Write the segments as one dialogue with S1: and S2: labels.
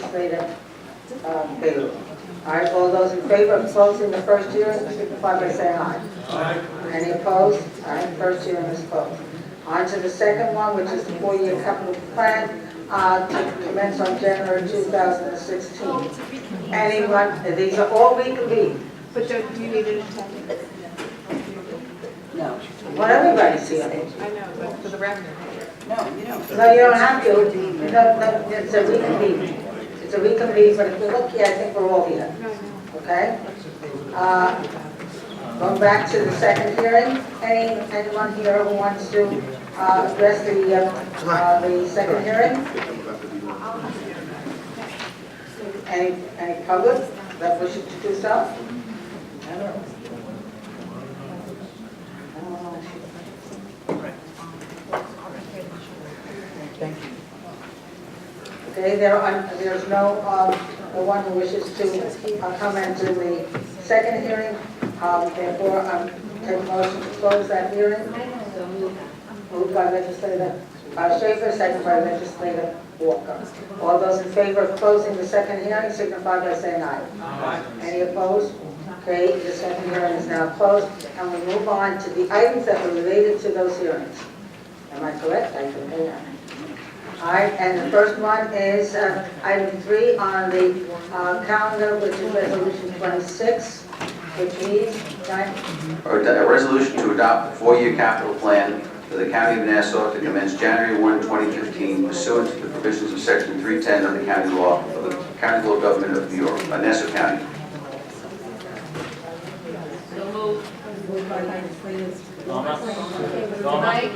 S1: legislative bill. All right, all those in favor of closing the first hearing, signify by saying aye.
S2: Aye.
S1: Any opposed? All right, first hearing is closed. On to the second one, which is the 4-year capital plan to commence on January 2016. Anyone, these are all reconvened.
S3: But do you need an attendance?
S4: No.
S1: Well, everybody's here.
S3: I know, but for the record.
S4: No, you don't.
S1: No, you don't have to. No, it's a reconvene. It's a reconvene, but if you look here, I think we're all here. Okay? Going back to the second hearing, anyone here who wants to address the second hearing? Any public that wishes to do so?
S4: Thank you.
S1: Okay, there's no one who wishes to comment to the second hearing. Therefore, take a motion to close that hearing. Moved by legislator Schaefer, second by legislator Walker. All those in favor of closing the second hearing signify by saying aye.
S2: Aye.
S1: Any opposed? Okay, the second hearing is now closed, and we move on to the items that were related to those hearings. Am I correct? I think I am. All right, and the first one is item 3 on the calendar, which is resolution 26, which reads, right?
S5: Or a resolution to adopt the 4-year capital plan for the County of Nassau to commence January 1, 2015, pursuant to the provisions of Section 310 of the County Law of the County Law Government of New York, Nassau County.
S1: Moved by legislator.
S3: Tonight,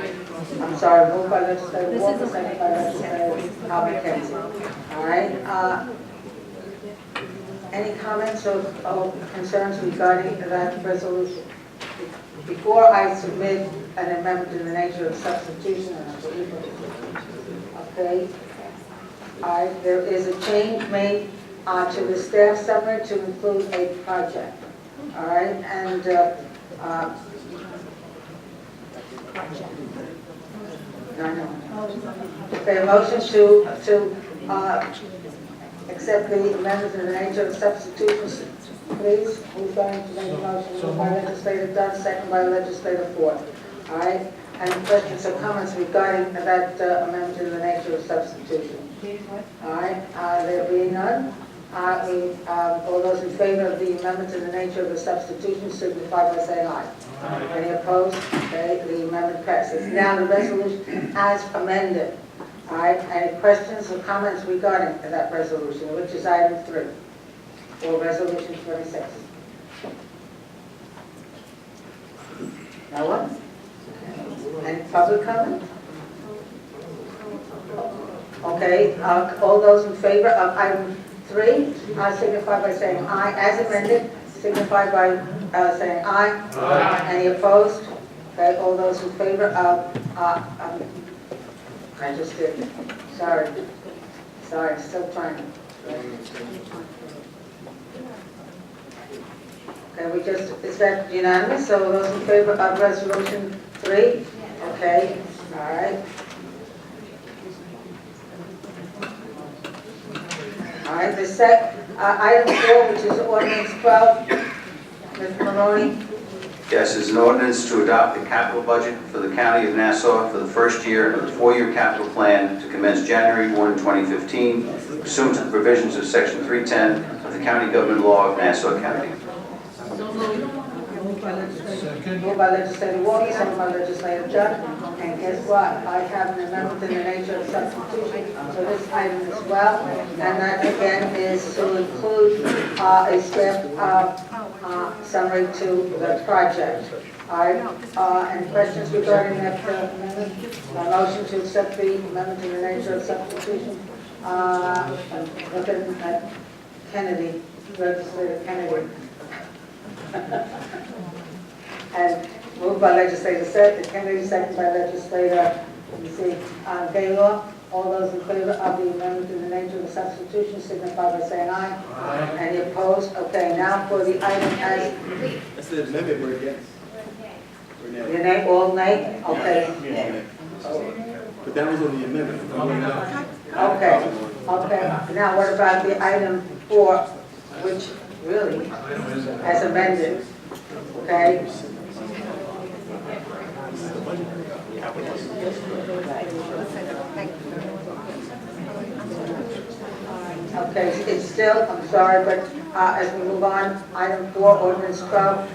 S1: I'm sorry, moved by legislator Walker, second by legislator McKenzie. All right. Any comments or concerns regarding that resolution? Before I submit an amendment in the nature of substitution, and I believe it is. Okay. All right. There is a change made to the staff summary to include a project. All right, and no. Okay, a motion to accept the amendment in the nature of substitution, please. Who's going to make a motion? Moved by legislator Dunn, second by legislator Ford. All right. Any questions or comments regarding that amendment in the nature of substitution? All right. There being none. All those in favor of the amendment in the nature of the substitution signify by saying aye. Aye. Any opposed? Okay, the amendment passes. Now the resolution as amended. All right, any questions or comments regarding that resolution, which is item 3, or resolution 26? No one? Any public comment? Okay, all those in favor of item 3, signify by saying aye. As amended, signify by saying aye. Aye. Any opposed? Okay, all those in favor of, I just did. Sorry, still trying. Okay, is that unanimous? So those in favor of resolution 3? Okay, all right. All right, the item 4, which is ordinance 12, Mr. Maloney.
S5: Yes, is an ordinance to adopt the capital budget for the County of Nassau for the first year of the 4-year capital plan to commence January 1, 2015, pursuant to the provisions of Section 310 of the County Government Law of Nassau County.
S1: Moved by legislator Walker, second by legislator Judd. And guess what? I have an amendment in the nature of substitution for this item as well. And that again is to include a staff summary to the project. All right. Any questions regarding that amendment? A motion to accept the amendment in the nature of substitution. Looking at Kennedy, legislator Kennedy. And moved by legislator Kennedy, second by legislator Gaylor. All those in favor of the amendment in the nature of the substitution signify by saying aye. Aye. Any opposed? Okay, now for the item as...
S2: That's the amendment we're against.
S1: Your name, all nay? Okay.
S2: But that was on the amendment.
S1: Okay. Okay, now what about the item 4, which really, as amended, okay? Okay, it's still, I'm sorry, but as we move on, item 4, ordinance 12,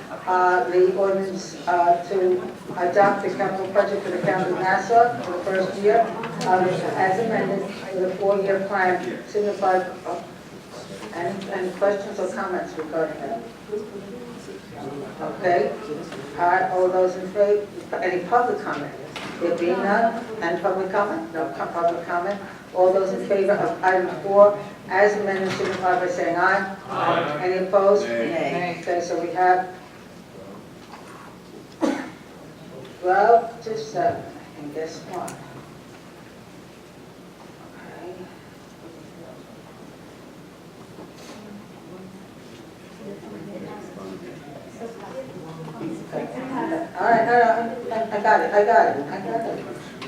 S1: the ordinance to adopt the capital budget for the county of Nassau for the first year, as amended, with a 4-year plan, signified, any questions or comments regarding that? Okay, all those in favor, any public comment? There being none, and public comment? No public comment. All those in favor of item 4, as amended, signify by saying aye. Aye. Any opposed?
S4: Nay.
S1: Okay, so we have 12 to 7, and guess what? All right, I got it.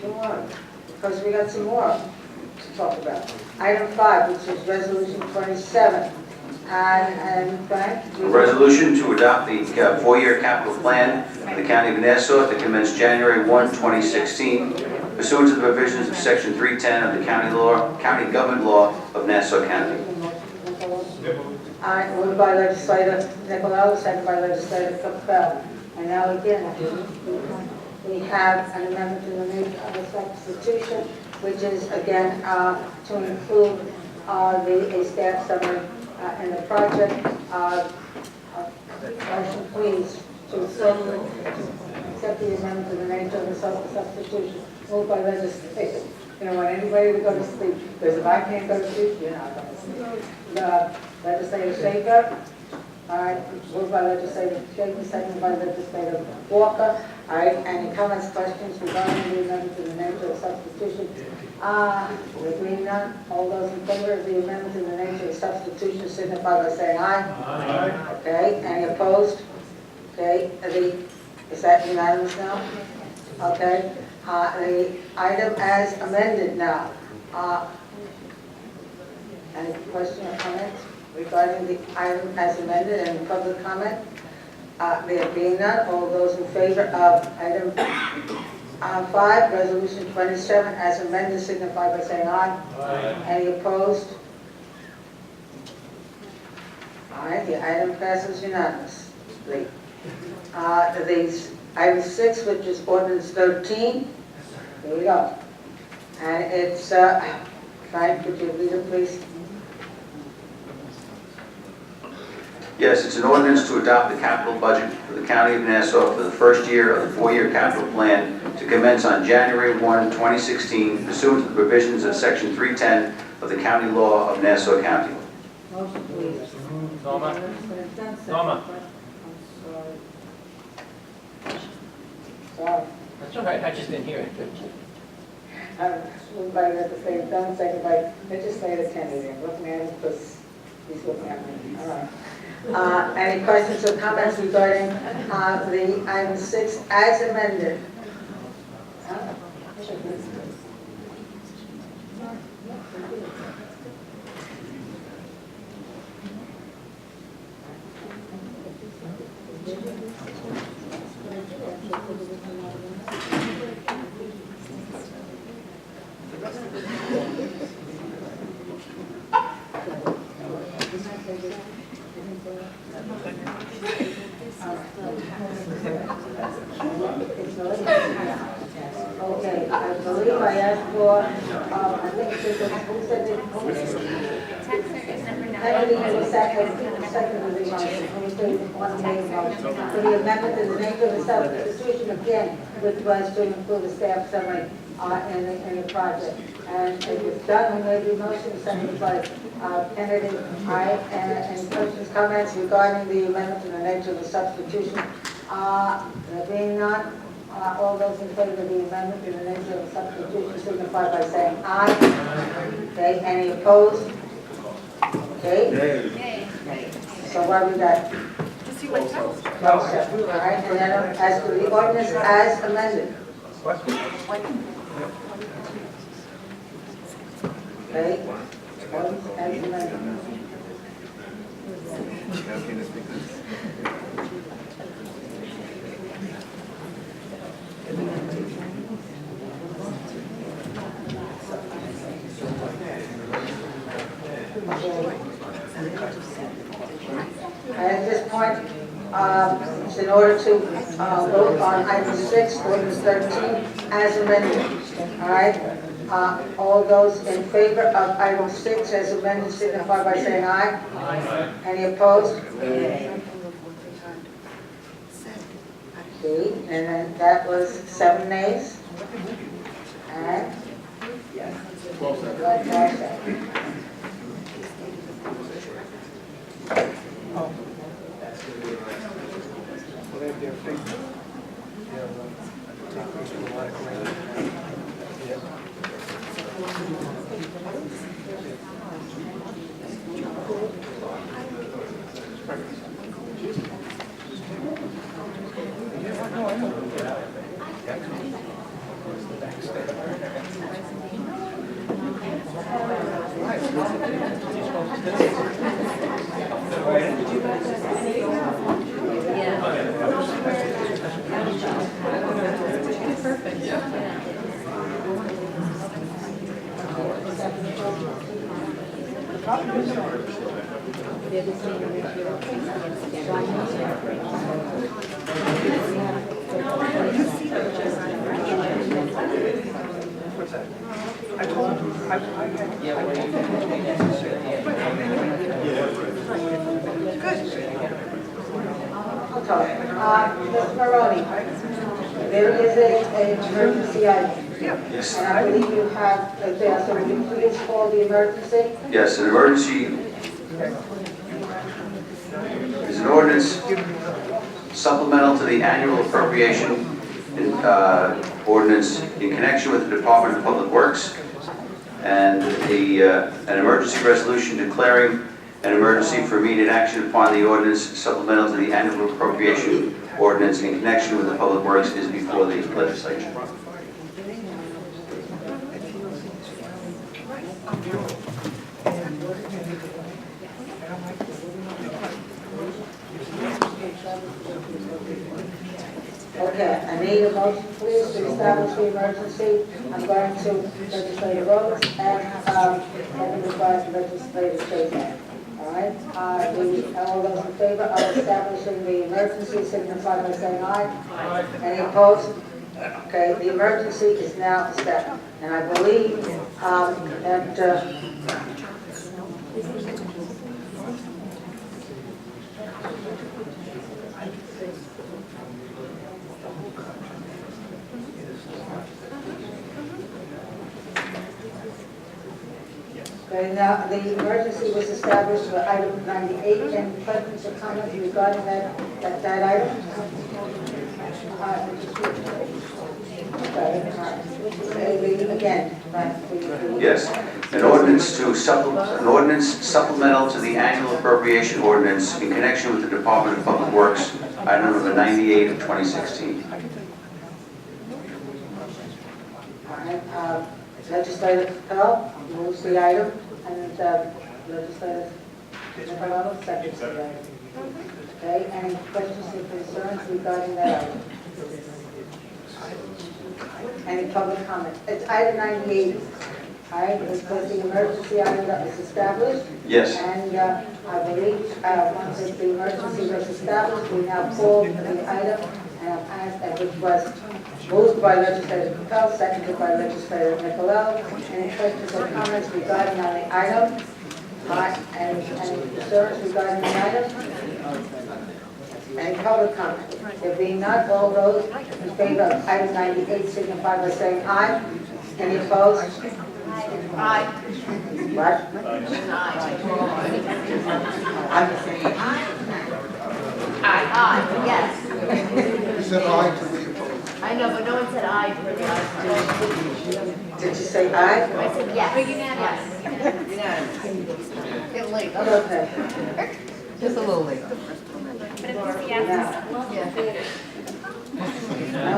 S1: Don't worry, because we got some more to talk about. Item 5, which is resolution 27, and Frank?
S5: A resolution to adopt the 4-year capital plan of the County of Nassau to commence January 1, 2016, pursuant to the provisions of Section 310 of the County Government Law of Nassau County.
S1: All right, moved by legislator Nicolau, second by legislator Capel. And now again, we have an amendment to the new substitution, which is again to include a staff summary in the project. Motion please to accept the amendment to the nature of the substitution, moved by legislator. You don't want anybody to go to sleep, because if I can't go to sleep, you're not going to sleep. Legislator Shaker. All right, moved by legislator Shaker, second by legislator Walker. All right, any comments, questions regarding the amendment to the nature of substitution? There being none, all those in favor of the amendment to the nature of substitution signify by saying aye. Aye. Okay, any opposed? Okay, is that unanimous now? Okay, the item as amended now. Any question or comments regarding the item as amended and public comment? There being none, all those in favor of item 5, resolution 27 as amended signify by saying aye. Aye. Any opposed? All right, the item passes unanimously. Item 6, which is ordinance 13, here we go. And it's, Frank, could you read it, please?
S5: Yes, it's an ordinance to adopt the capital budget for the County of Nassau for the first year of the 4-year capital plan to commence on January 1, 2016, pursuant to the provisions of Section 310 of the County Law of Nassau County.
S1: Motion, please.
S6: Norma.
S1: Sorry.
S6: That's all right, I just didn't hear it.
S1: Moved by legislator Dunn, second by legislator Kennedy. I'm looking at him because he's looking at me. All right. Any questions or comments regarding the item 6 as amended? Okay, I believe I asked for, I think it's, who said it? Kennedy was second of the motion, who said one made motion. For the amendment to the nature of the substitution again, which was to include the staff summary in the project. And it was done, we made the motion, seconded by Kennedy. Any questions, comments regarding the amendment to the nature of the substitution? There being none, all those in favor of the amendment to the nature of the substitution signify by saying aye. Okay, any opposed? Okay. So what we got?
S3: Just you went through.
S1: All right, and then as to the ordinance as amended. Okay, Ordinance as amended.
S2: Okay, let's make this.
S1: At this point, it's in order to vote on item 6, ordinance 13, as amended. All right? All those in favor of item 6 as amended signify by saying aye. Aye. Any opposed? Okay, and then that was 7 nays. And? Yes. 12 seconds. Mr. Maroney, there is an emergency item.
S5: Yes.
S1: And I believe you have, so will you please call the emergency?
S5: Yes, an emergency is an ordinance supplemental to the annual appropriation ordinance in connection with the Department of Public Works and an emergency resolution declaring an emergency for immediate action upon the ordinance supplemental to the annual appropriation ordinance in connection with the Public Works is before the legislature.
S1: Okay, I need a motion, please, to establish the emergency. I'm going to legislative Roberts and seconded by legislative Chazak. All right, all those in favor of establishing the emergency signify by saying aye. Aye. Any opposed? Okay, the emergency is now established, and I believe that. Okay, now, the emergency was established for item 98. Any questions or comments regarding that item? Again,
S5: Yes, an ordinance supplemental to the annual appropriation ordinance in connection with the Department of Public Works, item number 98 of 2016.
S1: Legislative Capel moves the item, and Legislative Nicolano seconds the item. Okay, any questions or concerns regarding that item? Any public comment? It's item 98. All right, it's the emergency item that was established.
S5: Yes.
S1: And I believe once the emergency was established, we now call the item, which was moved by Legislator Capel, seconded by Legislator Nicolao. Any questions or comments regarding on the item? Any concerns regarding the item? Any public comment? There being none, all those in favor of item 98 signify by saying aye. Any opposed?
S3: Aye.
S1: What?
S3: Aye, yes.
S7: You said aye to the opposed.
S3: I know, but no one said aye for the aye.
S1: Did you say aye?
S3: I said yes. Yes. Get late.
S1: Okay.
S3: Just a little late.
S1: Now.
S3: Yeah.
S1: Now,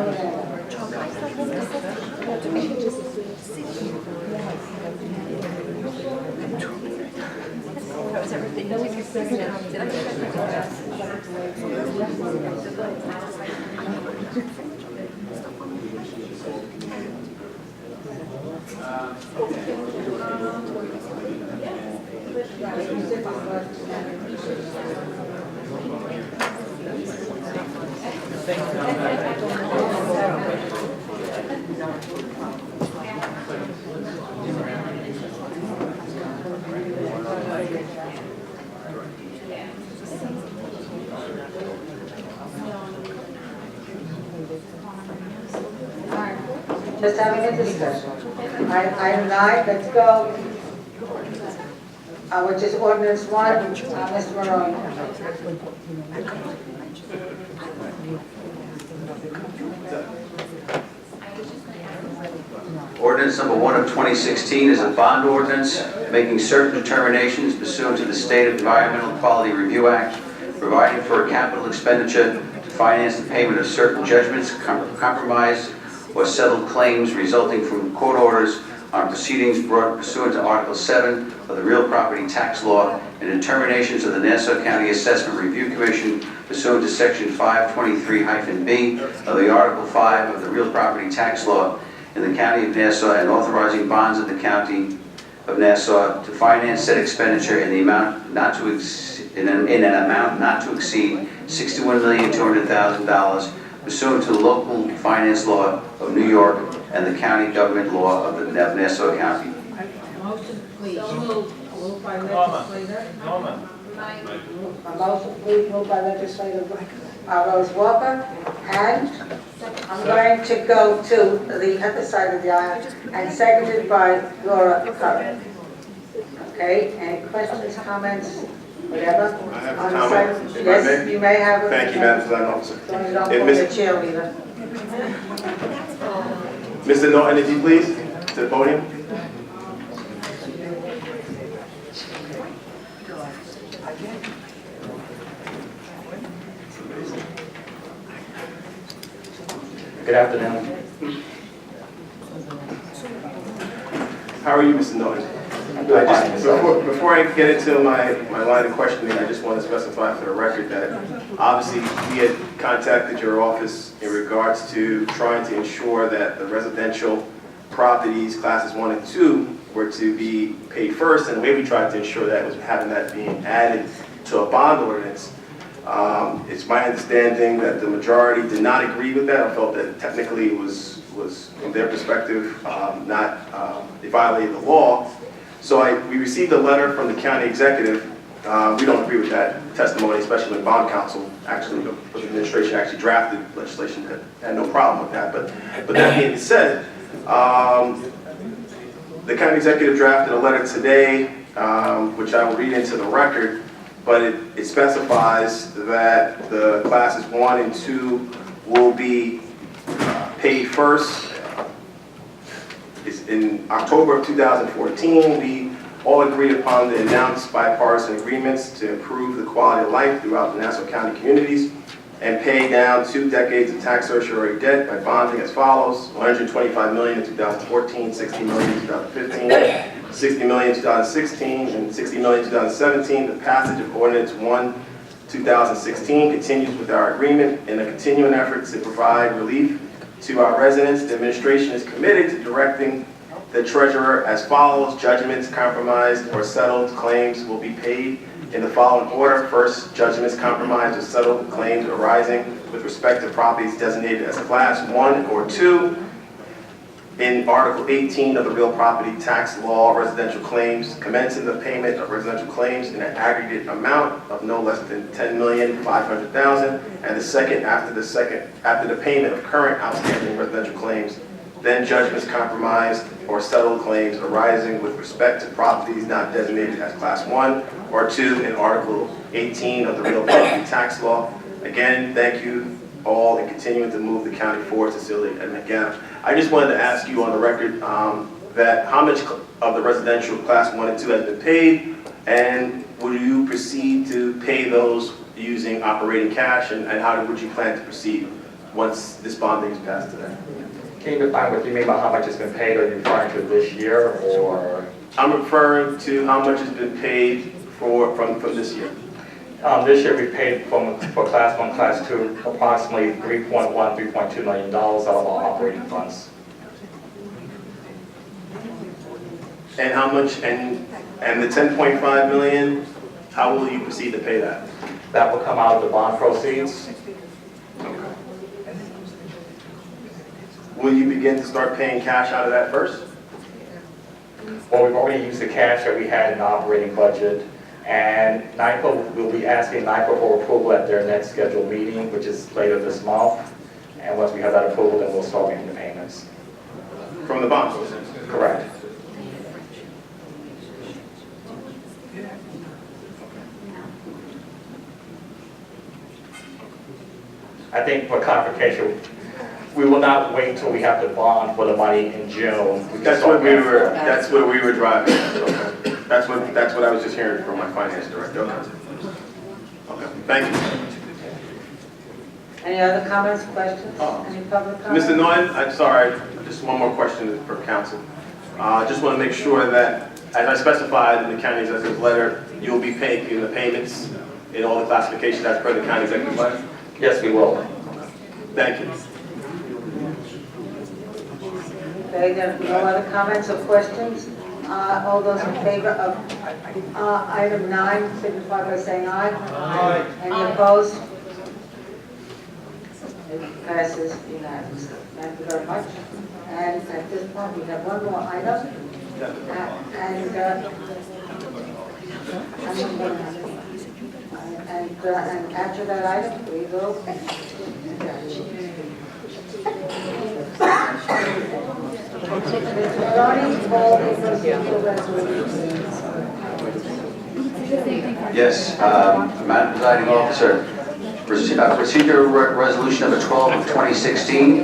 S1: Just having a discussion. Item 9, let's go. Which is ordinance 1, Mr. Maroney.
S5: Ordinance number 1 of 2016 is a bond ordinance making certain determinations pursuant to the State Environmental Quality Review Act, providing for a capital expenditure to finance the payment of certain judgments, compromised or settled claims resulting from court orders on proceedings brought pursuant to Article 7 of the Real Property Tax Law and determinations of the Nassau County Assessment Review Commission pursuant to Section 523-B of the Article 5 of the Real Property Tax Law in the County of Nassau and authorizing bonds of the County of Nassau to finance said expenditure in the amount not to in an amount not to exceed $61,200,000 pursuant to the local finance law of New York and the county government law of the Nassau County.
S1: Motion, please. Moved by
S6: Norma.
S1: legislator.
S6: Norma.
S1: A motion, please, moved by legislator Rose Walker. And I'm going to go to the other side of the aisle and seconded by Laura Curran. Okay, any questions, comments, whatever?
S2: I have a
S1: On the
S2: comment,
S1: side?
S2: if I
S1: Yes,
S2: may.
S1: you may have a...
S2: Thank you, Madam Presiding Officer.
S1: So you don't
S2: If
S1: pull the
S2: Miss-
S1: cheerleader.
S2: Mr. Norton, if you please, to the podium.
S8: Good afternoon.
S2: How are you, Mr. Norton? Before I get into my line of questioning, I just want to specify for the record that obviously we had contacted your office in regards to trying to ensure that the residential properties, classes 1 and 2, were to be paid first, and the way we tried to ensure that was having that being added to a bond ordinance. It's my understanding that the majority did not agree with that. I felt that technically it was from their perspective, it violated the law. So we received a letter from the county executive. We don't agree with that testimony, especially when bond counsel, actually, the administration actually drafted legislation that had no problem with that. But that being said, the county executive drafted a letter today, which I will read into the record, but it specifies that the classes 1 and 2 will be paid first. It's in October of 2014, we all agreed upon the announced bipartisan agreements to improve the quality of life throughout the Nassau County communities and pay down 2 decades of tax certiorari debt by bonding as follows: $125 million in 2014, $60 million in 2015, $60 million in 2016, and $60 million in 2017. The passage of Ordinance 1, 2016 continues with our agreement in a continuing effort to provide relief to our residents. The administration is committed to directing the treasurer as follows: judgments, compromised, or settled claims will be paid in the following order. First, judgments, compromised, or settled claims arising with respect to properties designated as Class 1 or 2 in Article 18 of the Real Property Tax Law, residential claims, commencing the payment of residential claims in an aggregate amount of no less than $10,500,000, and the second after the payment of current outstanding residential claims, then judgments, compromised, or settled claims arising with respect to properties not designated as Class 1 or 2 in Article 18 of the Real Property Tax Law. Again, thank you all in continuing to move the county forward, Cecilia and McGann. I just wanted to ask you on the record that how much of the residential Class 1 and 2 has been paid, and will you proceed to pay those using operating cash, and how would you plan to proceed once this bonding is passed today?
S8: Can you define what you mean by how much has been paid? Are you referring to this year or?
S2: I'm referring to how much has been paid from this year.
S8: This year we paid for Class 1, Class 2, approximately $3.1, $3.2 million out of our operating funds.
S2: And how much, and the 10.5 million, how will you proceed to pay that?
S8: That will come out of the bond proceeds.
S2: Will you begin to start paying cash out of that first?
S8: Well, we've already used the cash that we had in the operating budget, and NIPA will be asking NIPA for approval at their next scheduled meeting, which is later this month. And once we have that approval, then we'll start making the payments.
S2: From the bond proceeds?
S8: Correct. I think for clarification, we will not wait until we have the bond for the money in June.
S2: That's what we were driving at. Okay. That's what I was just hearing from my finance director. Okay. Okay. Thank you.
S1: Any other comments, questions? Any public comments?
S2: Mr. Norton, I'm sorry, just one more question for council. I just want to make sure that, as I specified in the county executive's letter, you'll be making the payments in all the classifications as per the county executive's letter?
S8: Yes, we will.
S2: Thank you.
S1: Okay, there are no other comments or questions? All those in favor of item 9, signify by saying aye. Aye. Any opposed? It passes unanimously. Thank you very much. And at this point, we have one more item. And after that item, we will.
S5: Yes, Madam Presiding Officer, procedural resolution number 12 of 2016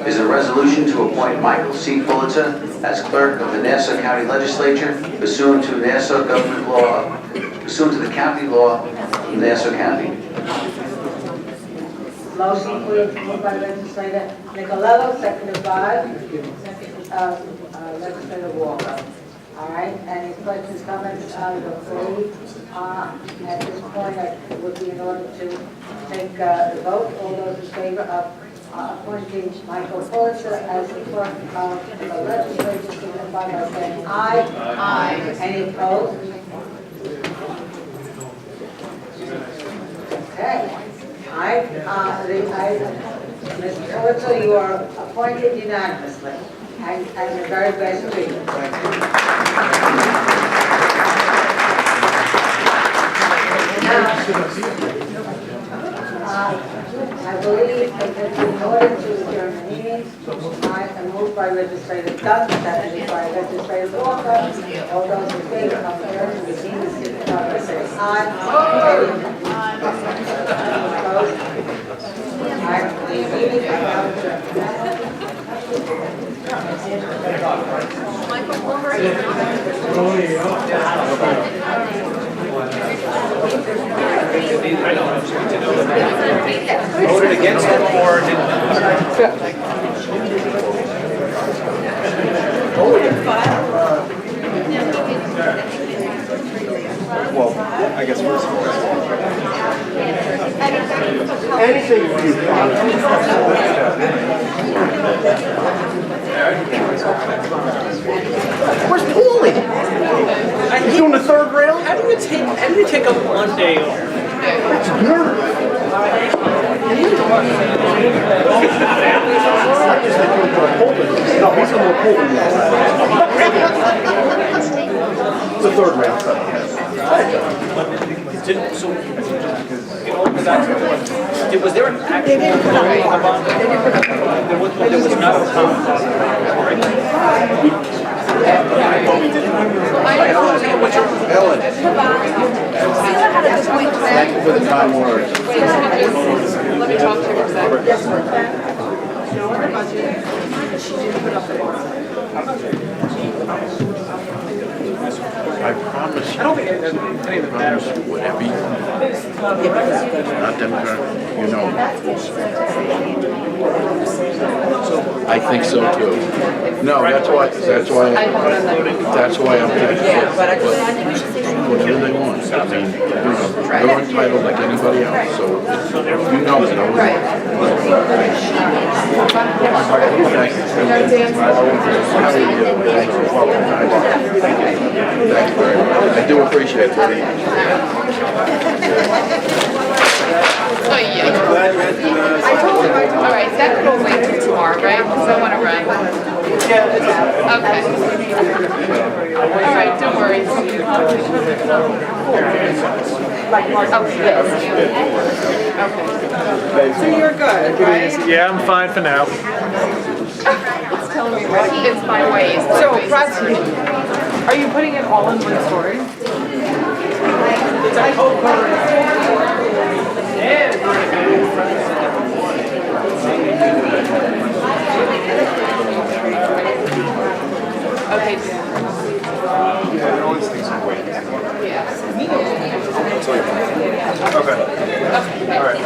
S5: is a resolution to appoint Michael C. Pulitzer as clerk of the Nassau County Legislature pursuant to Nassau government law, pursuant to the county law of Nassau County.
S1: Motion moved by legislator Nicolello, seconded by legislator Walker. All right, any questions, comments out of the floor? At this point, it would be in order to take the vote. All those in favor of appointing Michael Pulitzer as the clerk of the legislature, signify by saying aye. Aye. Any opposed? Okay. Mr. Pulitzer, you are appointed unanimously, and the very best treatment. Now, I believe that in order to adjourn the meeting, I am moved by legislator Dunn, seconded by legislator Walker. All those in favor of adjourning the meeting, signify by saying aye. Opposed?
S6: Voted against it or didn't?
S9: Well, I guess we're supposed to. Anything for you. Where's Paulie? He's doing the third rail?
S6: How do you take up one day off?
S9: That's nerve. I just think he's going to hold it. No, he's going to hold it. The third round.
S6: Was there an actual there was not a
S9: Ellen. Thank you for the kind words.
S3: Let me talk to her for a second.
S1: Yes, sir. No other budget. She didn't put up the
S9: I promise you. I don't think promise whatever you not Democrat, you know. I think so too. No, that's why I'm taking it. Whatever they want. I mean, they're entitled like anybody else, so you know it. Thanks very much. I do appreciate it.
S3: Oh, yeah. All right, that will wait till tomorrow, right? Because I want to run. Okay. All right, don't worry. Okay.
S4: So you're good, right?
S6: Yeah, I'm fine for now.
S3: It's telling me it's my ways.
S7: So, Roxy, are you putting it all in one story?
S3: Okay.
S2: Yeah, always things are waiting.
S3: Yeah.
S2: Okay.
S3: Okay.
S2: All right.